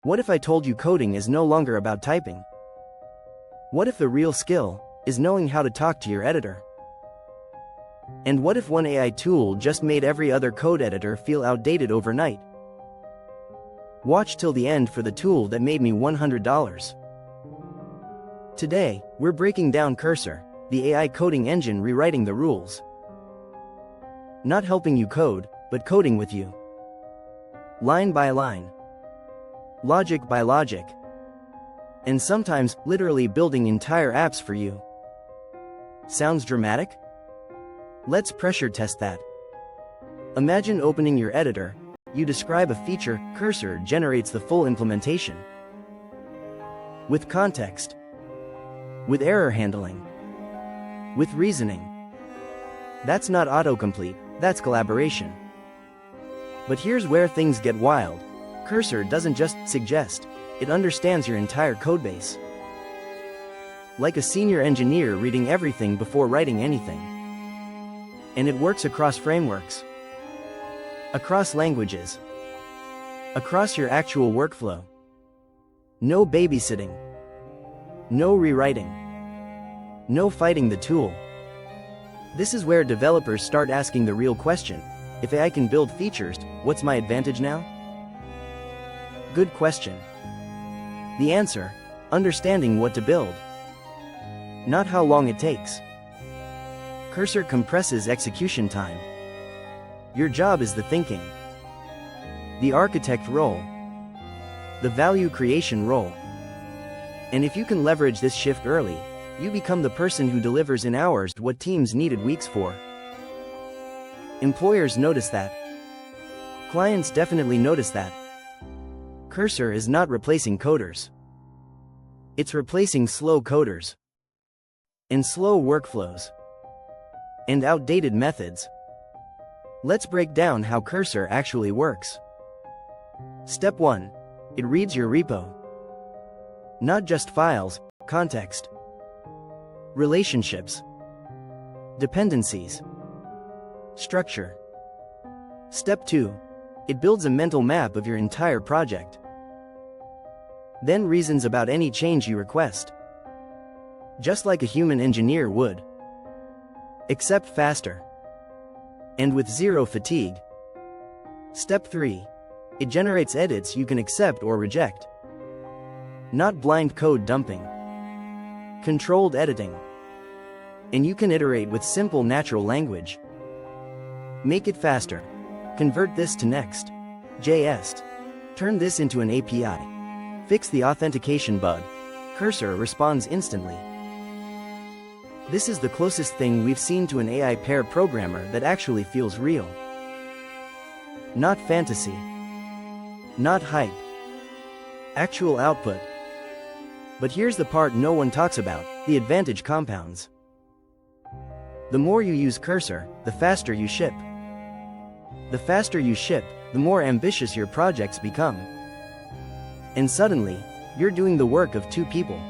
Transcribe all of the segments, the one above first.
What if I told you coding is no longer about typing? What if the real skill is knowing how to talk to your editor? And what if one AI tool just made every other code editor feel outdated overnight? Watch till the end for the tool that made me $100. Today, we're breaking down Cursor, the AI coding engine rewriting the rules. Not helping you code, but coding with you. Line by line. Logic by logic. And sometimes, literally building entire apps for you. Sounds dramatic? Let's pressure test that. Imagine opening your editor, you describe a feature, Cursor generates the full implementation. With context. With error handling. With reasoning. That's not autocomplete, that's collaboration. But here's where things get wild. Cursor doesn't just suggest, it understands your entire codebase. Like a senior engineer reading everything before writing anything. And it works across frameworks. Across languages. Across your actual workflow. No babysitting. No rewriting. No fighting the tool. This is where developers start asking the real question. If AI can build features, what's my advantage now? Good question. The answer, understanding what to build. Not how long it takes. Cursor compresses execution time. Your job is the thinking. The architect role. The value creation role. And if you can leverage this shift early, you become the person who delivers in hours what teams needed weeks for. Employers notice that. Clients definitely notice that. Cursor is not replacing coders. It's replacing slow coders. And slow workflows. And outdated methods. Let's break down how Cursor actually works. Step 1. It reads your repo. Not just files, context. Relationships. Dependencies. Structure. Step 2. It builds a mental map of your entire project. Then reasons about any change you request. Just like a human engineer would. Except faster. And with zero fatigue. Step 3. It generates edits you can accept or reject. Not blind code dumping. Controlled editing. And you can iterate with simple natural language. Make it faster. Convert this to Next.js. Turn this into an API. Fix the authentication bug. Cursor responds instantly. This is the closest thing we've seen to an AI pair programmer that actually feels real. Not fantasy. Not hype. Actual output. But here's the part no one talks about, the advantage compounds. The more you use Cursor, the faster you ship. The faster you ship, the more ambitious your projects become. And suddenly, you're doing the work of 2 people.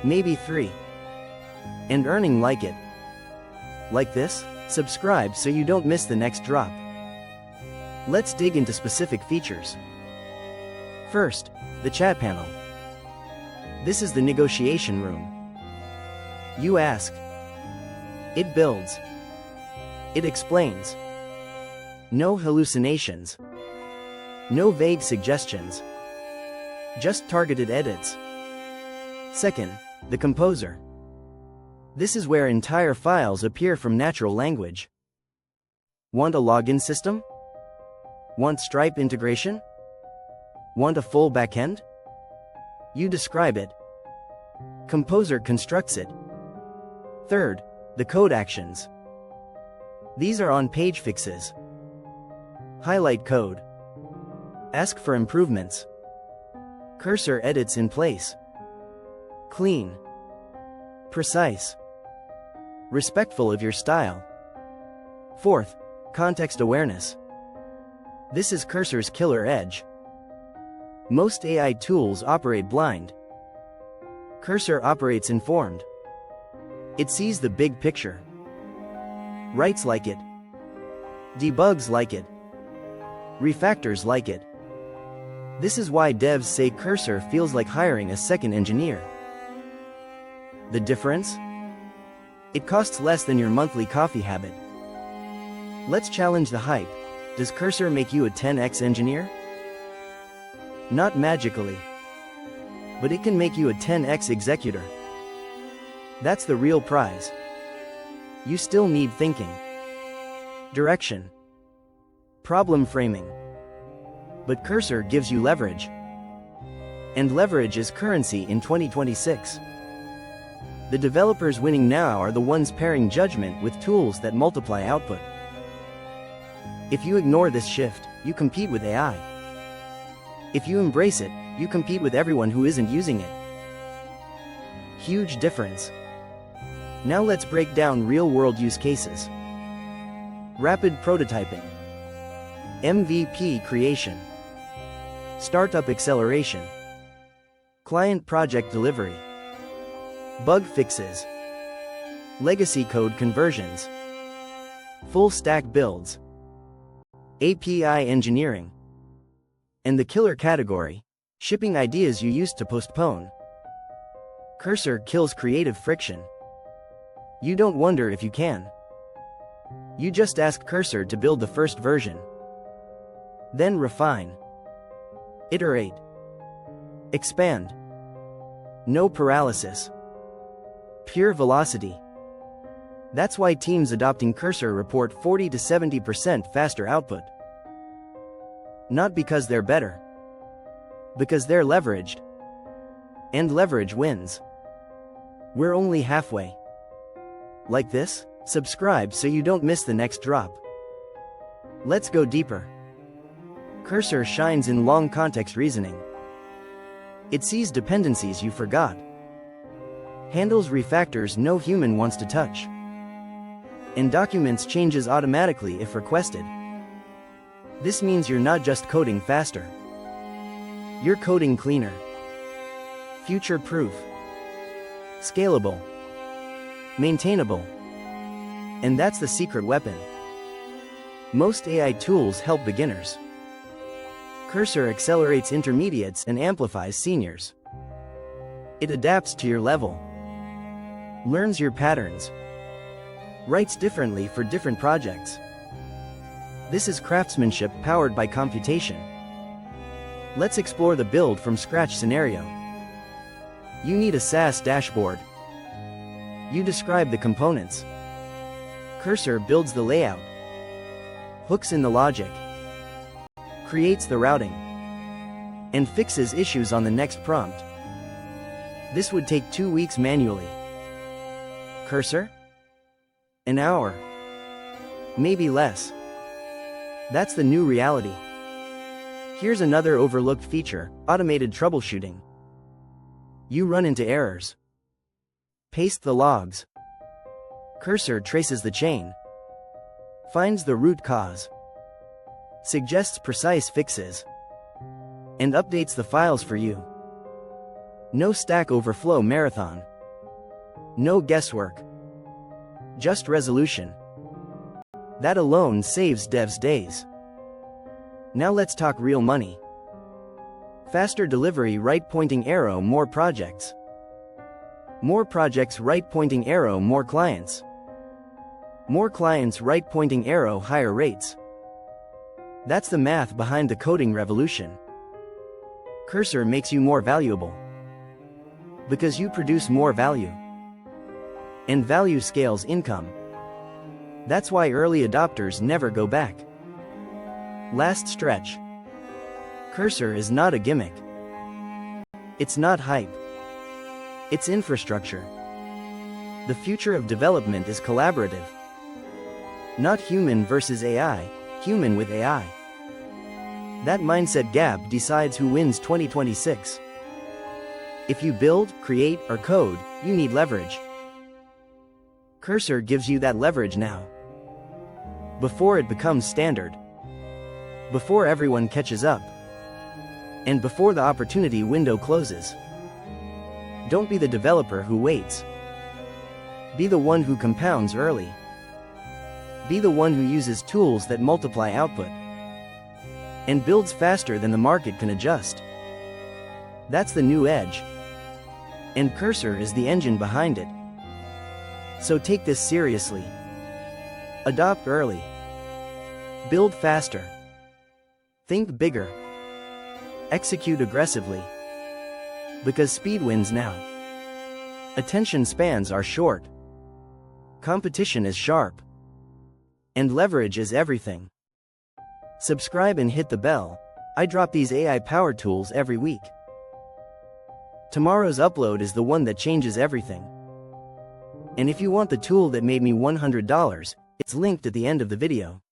Maybe 3. And earning like it. Like this? Subscribe so you don't miss the next drop. Let's dig into specific features. First, the chat panel. This is the negotiation room. You ask. It builds. It explains. No hallucinations. No vague suggestions. Just targeted edits. Second, the composer. This is where entire files appear from natural language. Want a login system? Want Stripe integration? Want a full backend? You describe it. Composer constructs it. Third, the code actions. These are on-page fixes. Highlight code. Ask for improvements. Cursor edits in place. Clean. Precise. Respectful of your style. Fourth, context awareness. This is Cursor's killer edge. Most AI tools operate blind. Cursor operates informed. It sees the big picture. Writes like it. Debugs like it. Refactors like it. This is why devs say Cursor feels like hiring a second engineer. The difference? It costs less than your monthly coffee habit. Let's challenge the hype. Does Cursor make you a 10x engineer? Not magically. But it can make you a 10x executor. That's the real prize. You still need thinking, direction, problem framing. But Cursor gives you leverage. And leverage is currency in 2026. The developers winning now are the ones pairing judgment with tools that multiply output. If you ignore this shift, you compete with AI. If you embrace it, you compete with everyone who isn't using it. Huge difference. Now let's break down real-world use cases. Rapid prototyping, MVP creation, startup acceleration, client project delivery, bug fixes, legacy code conversions, full-stack builds, API engineering, and the killer category, shipping ideas you used to postpone. Cursor kills creative friction. You don't wonder if you can. You just ask Cursor to build the first version. Then refine. Iterate. Expand. No paralysis. Pure velocity. That's why teams adopting Cursor report 40 to 70% faster output. Not because they're better. Because they're leveraged. And leverage wins. We're only halfway. Like this? Subscribe so you don't miss the next drop. Let's go deeper. Cursor shines in long context reasoning. It sees dependencies you forgot. Handles refactors no human wants to touch. And documents changes automatically if requested. This means you're not just coding faster. You're coding cleaner. Future-proof. Scalable. Maintainable. And that's the secret weapon. Most AI tools help beginners. Cursor accelerates intermediates and amplifies seniors. It adapts to your level. Learns your patterns. Writes differently for different projects. This is craftsmanship powered by computation. Let's explore the build from scratch scenario. You need a SaaS dashboard. You describe the components. Cursor builds the layout. Hooks in the logic. Creates the routing. And fixes issues on the next prompt. This would take 2 weeks manually. Cursor? An hour. Maybe less. That's the new reality. Here's another overlooked feature, automated troubleshooting. You run into errors. Paste the logs. Cursor traces the chain. Finds the root cause. Suggests precise fixes. And updates the files for you. No Stack Overflow marathon. No guesswork. Just resolution. That alone saves devs days. Now let's talk real money. Faster delivery, right pointing arrow, more projects. More projects, right pointing arrow, more clients. More clients, right pointing arrow, higher rates. That's the math behind the coding revolution. Cursor makes you more valuable. Because you produce more value. And value scales income. That's why early adopters never go back. Last stretch. Cursor is not a gimmick. It's not hype. It's infrastructure. The future of development is collaborative. Not human versus AI, human with AI. That mindset gap decides who wins 2026. If you build, create, or code, you need leverage. Cursor gives you that leverage now. Before it becomes standard. Before everyone catches up. And before the opportunity window closes. Don't be the developer who waits. Be the one who compounds early. Be the one who uses tools that multiply output. and builds faster than the market can adjust. That's the new edge. And Cursor is the engine behind it. So take this seriously. Adopt early. Build faster. Think bigger. Execute aggressively. Because speed wins now. Attention spans are short. Competition is sharp. And leverage is everything. Subscribe and hit the bell. I drop these AI-powered tools every week. Tomorrow's upload is the one that changes everything. And if you want the tool that made me $100, it's linked at the end of the video.